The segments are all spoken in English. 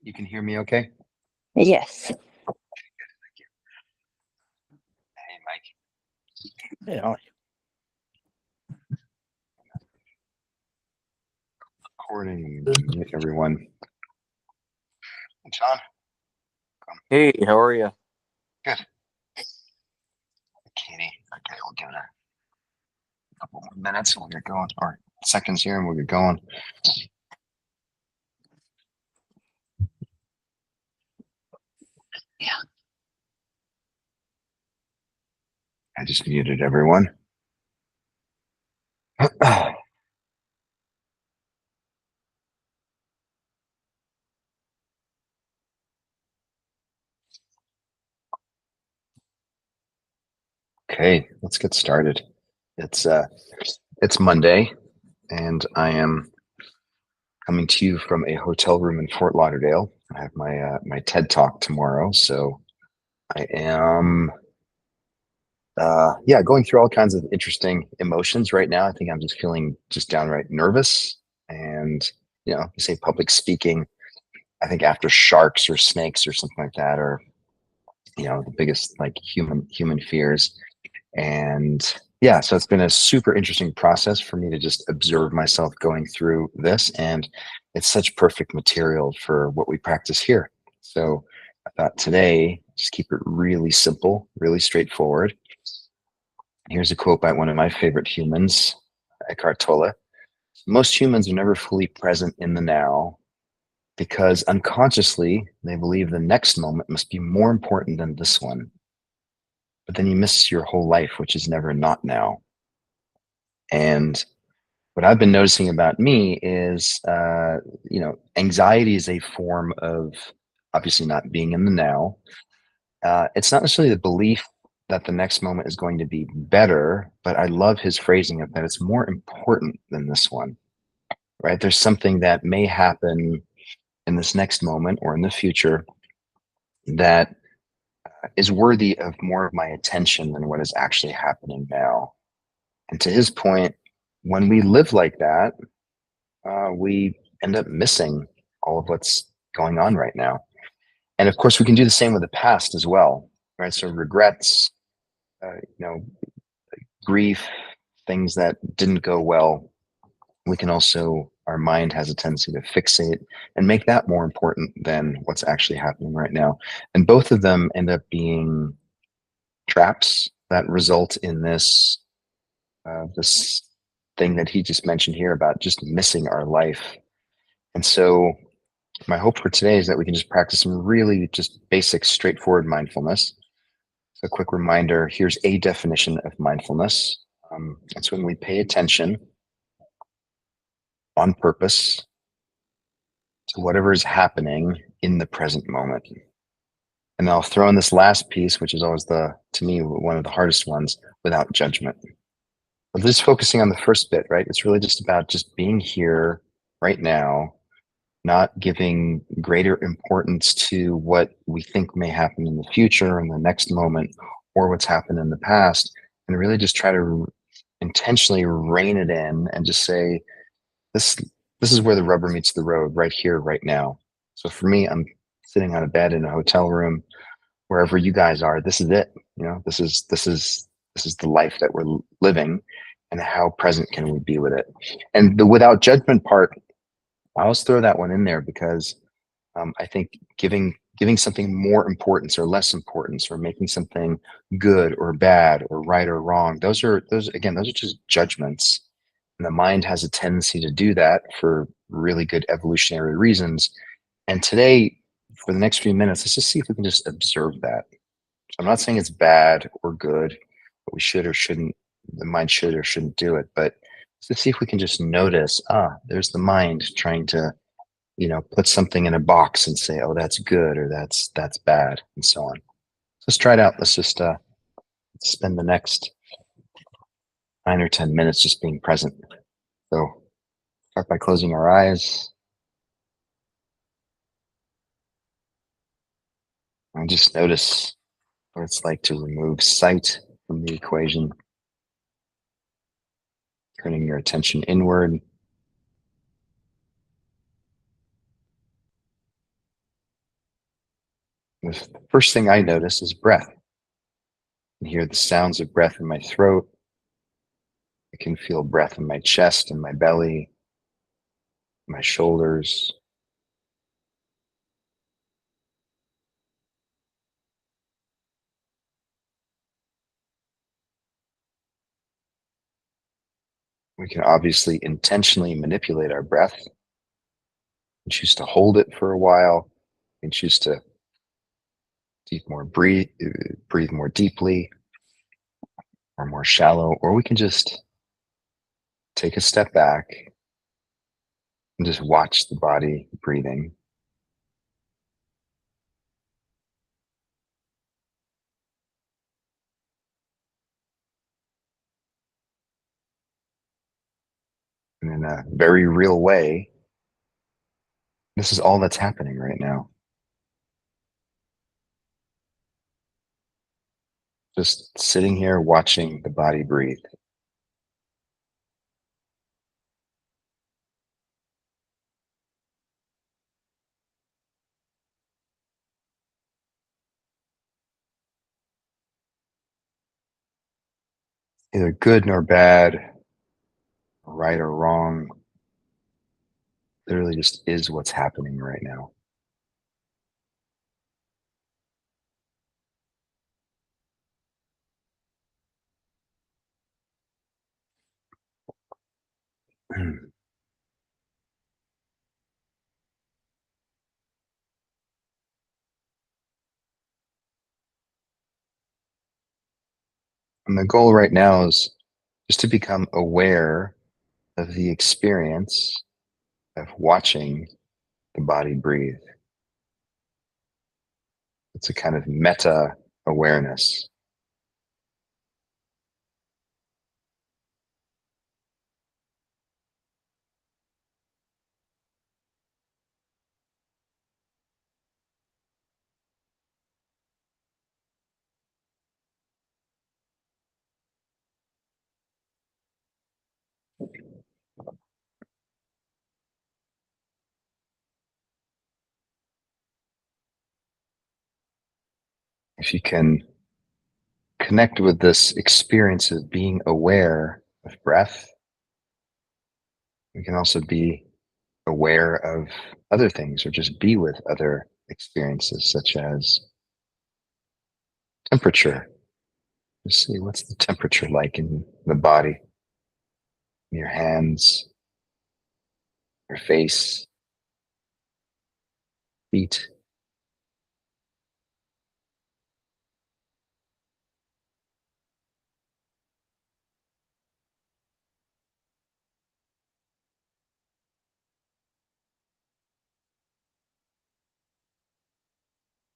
You can hear me okay? Yes. Hey, Mike. Hey, Oli. Recording. Mute everyone. John. Hey, how are you? Good. Katie. Okay, we'll give it a couple more minutes and we'll get going, or seconds here and we'll get going. Yeah. I just muted everyone. Okay, let's get started. It's Monday, and I am coming to you from a hotel room in Fort Lauderdale. I have my TED Talk tomorrow, so I am going through all kinds of interesting emotions right now. I think I'm just feeling just downright nervous, and you say public speaking. I think after sharks or snakes or something like that, or the biggest like human fears. And yeah, so it's been a super interesting process for me to just observe myself going through this, and it's such perfect material for what we practice here. So I thought today, just keep it really simple, really straightforward. Here's a quote by one of my favorite humans, Eckhart Tolle. Most humans are never fully present in the now because unconsciously they believe the next moment must be more important than this one. But then you miss your whole life, which is never not now. And what I've been noticing about me is, anxiety is a form of obviously not being in the now. It's not necessarily the belief that the next moment is going to be better, but I love his phrasing of that it's more important than this one, right? There's something that may happen in this next moment or in the future that is worthy of more of my attention than what is actually happening now. And to his point, when we live like that, we end up missing all of what's going on right now. And of course, we can do the same with the past as well, right? So regrets, grief, things that didn't go well. We can also, our mind has a tendency to fixate and make that more important than what's actually happening right now. And both of them end up being traps that result in this thing that he just mentioned here about just missing our life. And so my hope for today is that we can just practice some really just basic, straightforward mindfulness. So a quick reminder, here's a definition of mindfulness. It's when we pay attention on purpose to whatever is happening in the present moment. And I'll throw in this last piece, which is always to me, one of the hardest ones, without judgment. But just focusing on the first bit, right? It's really just about just being here right now, not giving greater importance to what we think may happen in the future, in the next moment, or what's happened in the past, and really just try to intentionally rein it in and just say, this is where the rubber meets the road, right here, right now. So for me, I'm sitting on a bed in a hotel room, wherever you guys are. This is it. This is the life that we're living, and how present can we be with it? And the without judgment part, I always throw that one in there because I think giving something more importance or less importance, or making something good or bad or right or wrong, those are just judgments. And the mind has a tendency to do that for really good evolutionary reasons. And today, for the next few minutes, let's just see if we can just observe that. So I'm not saying it's bad or good, but we should or shouldn't, the mind should or shouldn't do it. But let's see if we can just notice, there's the mind trying to, put something in a box and say, oh, that's good, or that's bad, and so on. Let's try it out. Let's just spend the next 9 or 10 minutes just being present. So start by closing our eyes. And just notice what it's like to remove sight from the equation, turning your attention inward. The first thing I notice is breath. I hear the sounds of breath in my throat. I can feel breath in my chest and my belly, my shoulders. We can obviously intentionally manipulate our breath and choose to hold it for a while and choose to breathe more deeply or more shallow, or we can just take a step back and just watch the body breathing. And in a very real way, this is all that's happening right now. Just sitting here watching the body breathe. Neither good nor bad, right or wrong. Literally just is what's happening right now. And the goal right now is just to become aware of the experience of watching the body breathe. It's a kind of meta awareness. If you can connect with this experience of being aware of breath, you can also be aware of other things or just be with other experiences such as temperature. Just see what's the temperature like in the body, in your hands, your face, feet.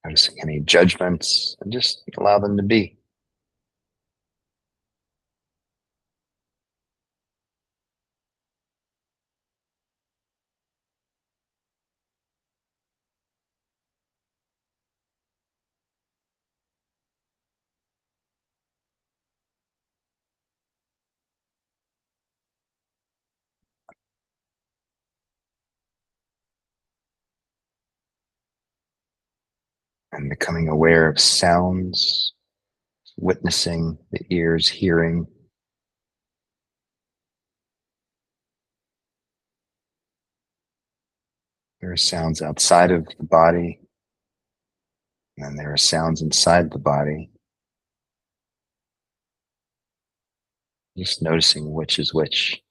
Noticing any judgments and just allow them to be. And becoming aware of sounds, witnessing the ears hearing. There are sounds outside of the body, and then there are sounds inside the body. Just noticing which is which.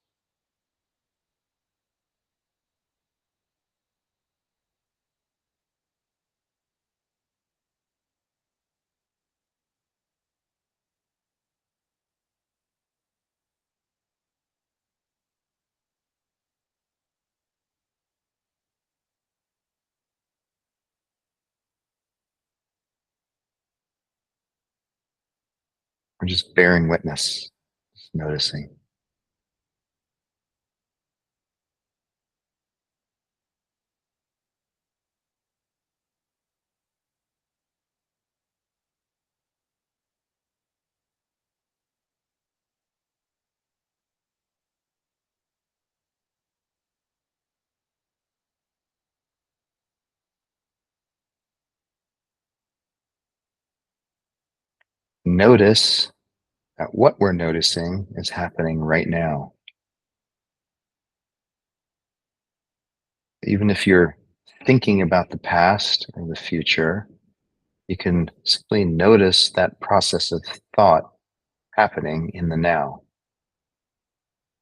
Or just bearing witness, just noticing. notice that what we're noticing is happening right now. Even if you're thinking about the past or the future, you can simply notice that process of thought happening in the now.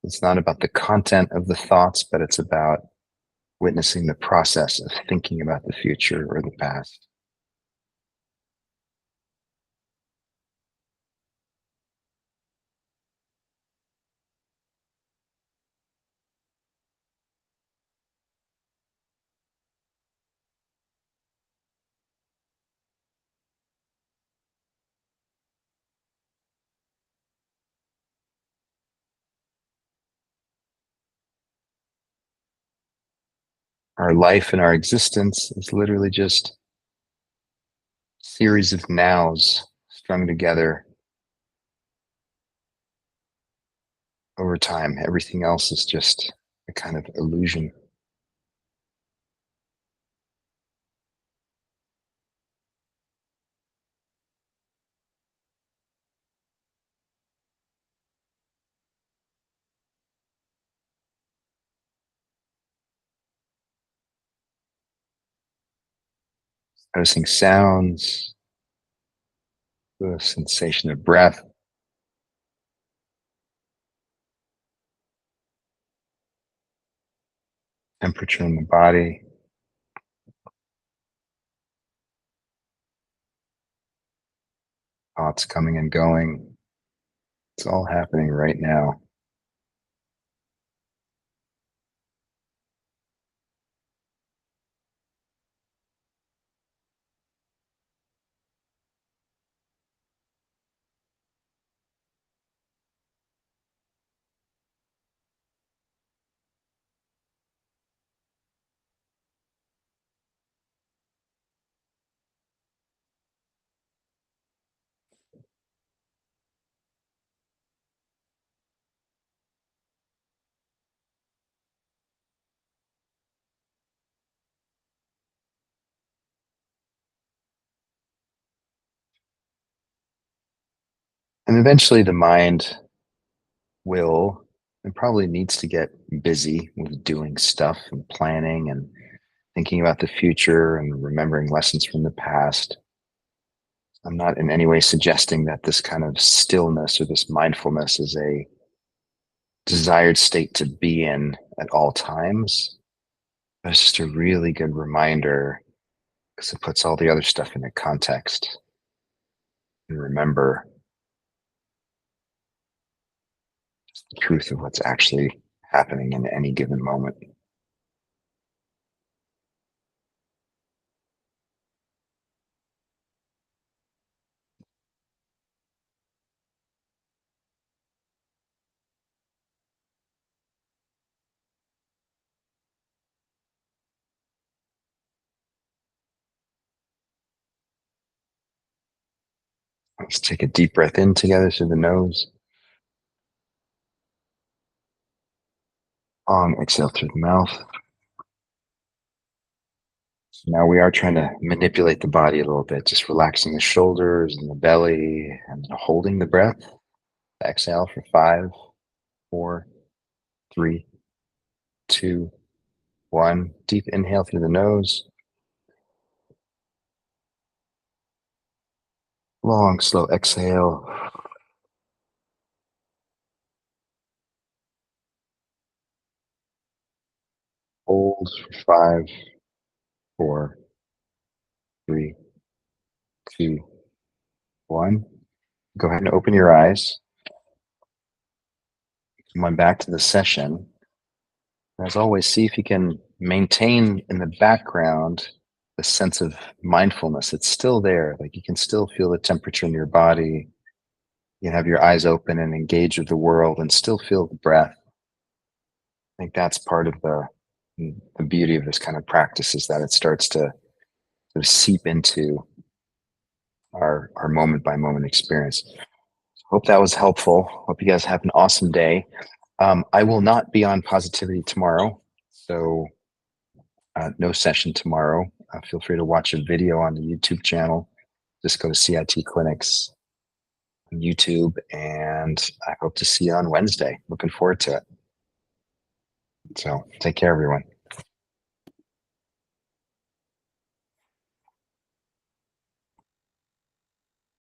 It's not about the content of the thoughts, but it's about witnessing the process of thinking about the future or the past. Our life and our existence is literally just a series of nows strung together over time. Everything else is just a kind of illusion. Noticing sounds, the sensation of breath, temperature in the body, thoughts coming and going. It's all happening right now. And eventually the mind will and probably needs to get busy with doing stuff and planning and thinking about the future and remembering lessons from the past. I'm not in any way suggesting that this kind of stillness or this mindfulness is a desired state to be in at all times. But it's just a really good reminder because it puts all the other stuff into context. And remember the truth of what's actually happening in any given moment. Let's take a deep breath in together through the nose. Long exhale through the mouth. So now we are trying to manipulate the body a little bit, just relaxing the shoulders and the belly and holding the breath. Exhale for 5, 4, 3, 2, 1. Deep inhale through the nose. Long, slow exhale. Hold for 5, 4, 3, 2, 1. Go ahead and open your eyes. Come on back to the session. As always, see if you can maintain in the background the sense of mindfulness. It's still there. Like you can still feel the temperature in your body. You have your eyes open and engage with the world and still feel the breath. I think that's part of the beauty of this kind of practice is that it starts to sort of seep into our moment by moment experience. Hope that was helpful. Hope you guys have an awesome day. I will not be on Positivity tomorrow, so no session tomorrow. Feel free to watch a video on the YouTube channel. Just go to CIT Clinics on YouTube, and I hope to see you on Wednesday. Looking forward to it. So take care, everyone.